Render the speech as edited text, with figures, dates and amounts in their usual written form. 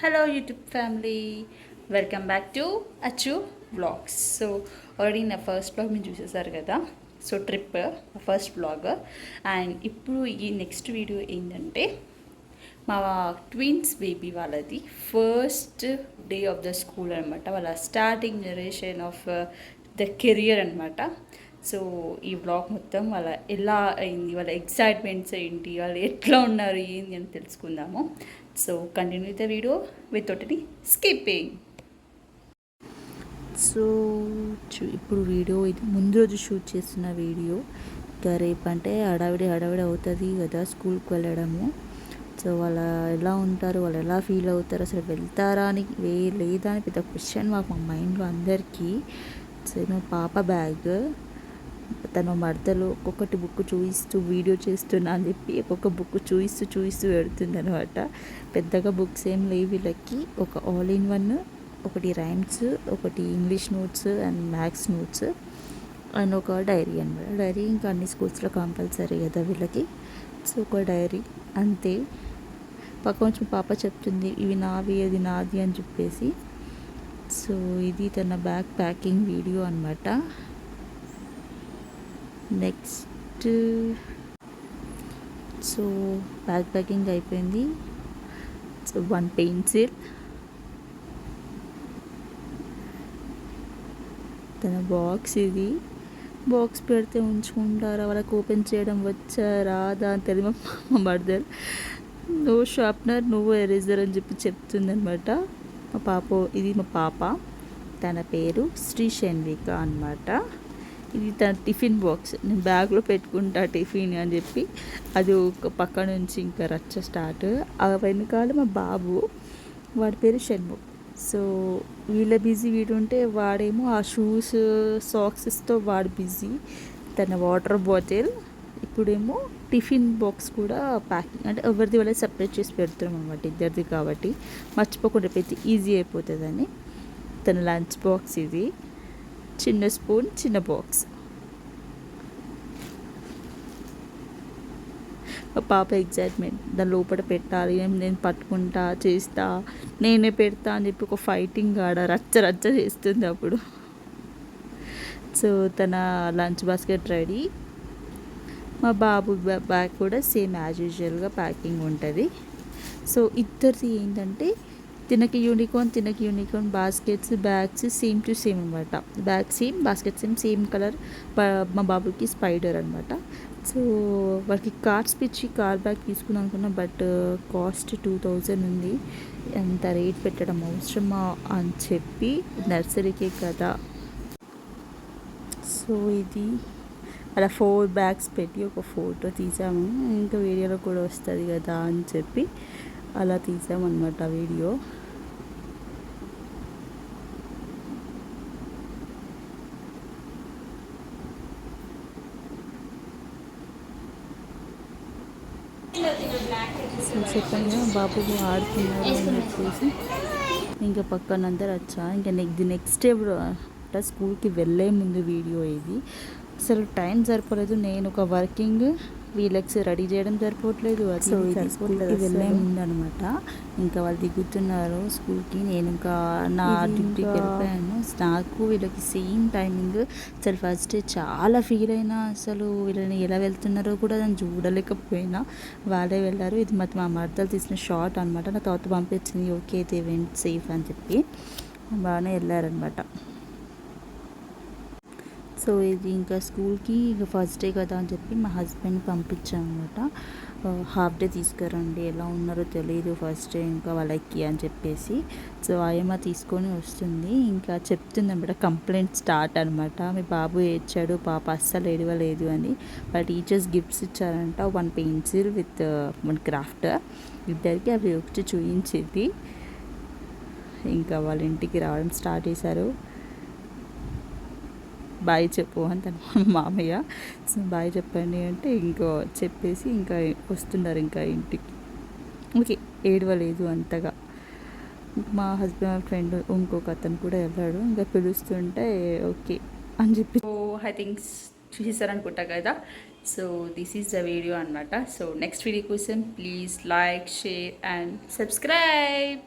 Hello YouTube family, welcome back to అచ్చు vlogs. So already నా first blog మీరు చూసేసారు కదా. So trip first blog. And ఇప్పుడు ఈ నెక్స్ట్ వీడియో ఏంటంటే మా ట్విన్స్ బేబీ వాళ్ళది first day of the school అనమాట. వాళ్ళ starting generation of the career అనమాట. సో ఈ బ్లాగ్ మొత్తం వాళ్ళ ఎలా అయింది, వాళ్ళ ఎక్సైట్మెంట్స్ ఏంటి, వాళ్ళు ఎట్లా ఉన్నారు ఏంటి అని తెలుసుకుందాము. So continue the video without any skipping. So ఇప్పుడు వీడియో ఇది ముందు రోజు షూట్ చేస్తున్న వీడియో. ఇంకా రేపు అంటే హడావిడి అవుతుంది కదా స్కూల్కి వెళ్ళడము. సో వాళ్ళు ఎలా ఉంటారు, వాళ్ళు ఎలా ఫీల్ అవుతారు, అసలు వెళ్తారా అని లేదా అని పెద్ద క్వశ్చన్ మాకు మా మైండ్లో అందరికీ. సో మా పాప బ్యాగ్ తన మడతలు ఒక్కొక్కటి బుక్ చూపిస్తూ వీడియో చేస్తున్నా అని చెప్పి ఒక్కొక్క బుక్ చూపిస్తూ పెడుతుంది అనమాట. పెద్దగా బుక్స్ ఏం లేవు వీళ్ళకి. ఒక ఆల్ ఇన్ వన్, ఒకటి రైమ్స్, ఒకటి English notes and maths notes and ఒక డైరీ అనమాట. డైరీ ఇంకా అన్ని స్కూల్స్లో కంపల్సరీ కదా వీళ్ళకి. సో ఒక డైరీ అంతే. కొంచెం పాప చెప్తుంది ఇవి నావి అది నాది అని చెప్పేసి. సో ఇది తన బ్యాగ్ ప్యాకింగ్ వీడియో అనమాట. నెక్స్ట్ సో బ్యాగ్ ప్యాకింగ్ అయిపోయింది. సో వన్ పెన్సిల్, తన బాక్స్. ఇది బాక్స్ పెడితే ఉంచుకుంటారా, వాళ్ళకి ఓపెన్ చేయడం వచ్చా రాదా అని తెలియదు. మా Bardar no sharpener no eraser అని చెప్పి చెప్తుందనమాట ఇది మా పాప. తన పేరు శ్రీ షణ్విక అనమాట. ఇది తన టిఫిన్ బాక్స్. నేను బ్యాగ్లో పెట్టుకుంటా టిఫిన్ అని చెప్పి అది ఒక పక్క నుంచి ఇంకా రచ్చ స్టార్ట్. ఆ వెనకాల మా బాబు, వాడి పేరు షణ్ము. సో వీళ్ళ బిజీ వీడుంటే వాడేమో ఆ షూస్ సాక్సెస్తో వాడు బిజీ. తన వాటర్ బాటిల్, ఇప్పుడేమో టిఫిన్ బాక్స్ కూడా ప్యాకింగ్. అంటే ఎవరిది వాళ్ళే సపరేట్ చేసి పెడుతున్నాం అనమాట, ఇద్దరిది కాబట్టి మర్చిపోకుండా పెట్టి ఈజీ అయిపోతుందని. తన లంచ్ బాక్స్ ఇది, చిన్న స్పూన్, చిన్న బాక్స్. మా పాప ఎగ్జైట్మెంట్ దాని లోపల పెట్టాలి, నేను పట్టుకుంటా చేస్తా, నేనే పెడతా అని చెప్పి ఒక ఫైటింగ్ రచ్చ చేస్తుంది అప్పుడు. సో తన లంచ్ బాస్కెట్ రెడీ. మా బాబు బ్యాగ్ కూడా సేమ్ యాజ్ యూజువల్గా ప్యాకింగ్ ఉంటుంది. సో ఇద్దరిది ఏంటంటే తినకి unicorn baskets, bags same to same అనమాట. Bag same, basket same colour. మా బాబుకి స్పైడర్ అనమాట. సో వాడికి కార్డ్స్ పిచ్చి కార్ బ్యాగ్ తీసుకుందాం అనుకున్నా, బట్ కాస్ట్ 2000 ఉంది. అంత రేట్ పెట్టడం అవసరమా అని చెప్పి నర్సరీకే కదా. సో ఇది అలా 4 బ్యాగ్స్ పెట్టి ఒక ఫోటో తీసాము. ఇంకా వీడియోలో కూడా వస్తుంది కదా అని చెప్పి అలా తీసామన్నమాట వీడియో. చెప్పండి బాబు ఆడుతున్నారు అని చెప్పేసి ఇంకా పక్కన అందరు వచ్చా. ఇంకా నెక్స్ట్ డే స్కూల్కి వెళ్ళే ముందు వీడియో ఇది. అసలు టైం సరిపోలేదు. నేను ఒక వర్కింగ్, వీళ్ళకి రెడీ చేయడం సరిపోవట్లేదు. సో ఇది స్కూల్కి వెళ్ళే ముందు అనమాట. ఇంకా వాళ్ళు దిగుతున్నారు స్కూల్కి, నేను ఇంకా నా డ్యూటీకి వెళ్ళిపోయాను. నాకు వీళ్ళకి సేమ్ టైమింగ్. అసలు ఫస్ట్ చాలా ఫీల్ అయినా, అసలు వీళ్ళని ఎలా వెళ్తున్నారో కూడా నేను చూడలేకపోయినా. వాళ్ళే వెళ్ళారు. ఇది మా మర్దలు తీసిన షార్ట్ అనమాట. నా తర్వాత పంపించింది, ఓకే అయితే వెంట్ సేఫ్ అని చెప్పి బాగానే వెళ్ళారనమాట. సో ఇది ఇంకా స్కూల్కి ఇక ఫస్ట్ డే కదా అని చెప్పి మా హస్బెండ్ పంపించాను అనమాట. హాఫ్ డే తీసుకురండి, ఎలా ఉన్నారో తెలియదు ఫస్ట్ డే ఇంకా వాళ్ళకి అని చెప్పేసి. సో ఆయమ్మ తీసుకొని వస్తుంది, ఇంకా చెప్తుంది అనమాట. కంప్లైంట్ స్టార్ట్ అనమాట. మీ బాబు ఏడ్చాడు, పాప అస్సలు ఏడవలేదు అని. వాళ్ళ టీచర్స్ గిఫ్ట్స్ ఇచ్చారంట, 1 పెన్సిల్ విత్ 1 క్రాఫ్ట్. ఇద్దరికి అవి వచ్చి చూపించింది. ఇంకా వాళ్ళ ఇంటికి రావడం స్టార్ట్ చేశారు. బాయ్ చెప్పు అని తన మామయ్య. సో బాయ్ చెప్పండి అంటే ఇంకో చెప్పేసి ఇంకా వస్తున్నారు ఇంకా ఇంటికి. ఓకే ఏడవలేదు అంతగా. మా హస్బెండ్ ఫ్రెండ్ ఇంకొక అతను కూడా వెళ్ళాడు. ఇంకా పిలుస్తుంటే ఓకే అని చెప్పి. సో ఐ థింక్ చూసేసారనుకుంటా కదా. So this is the video అనమాట. సో నెక్స్ట్ వీడియో కోసం please like, share and subscribe.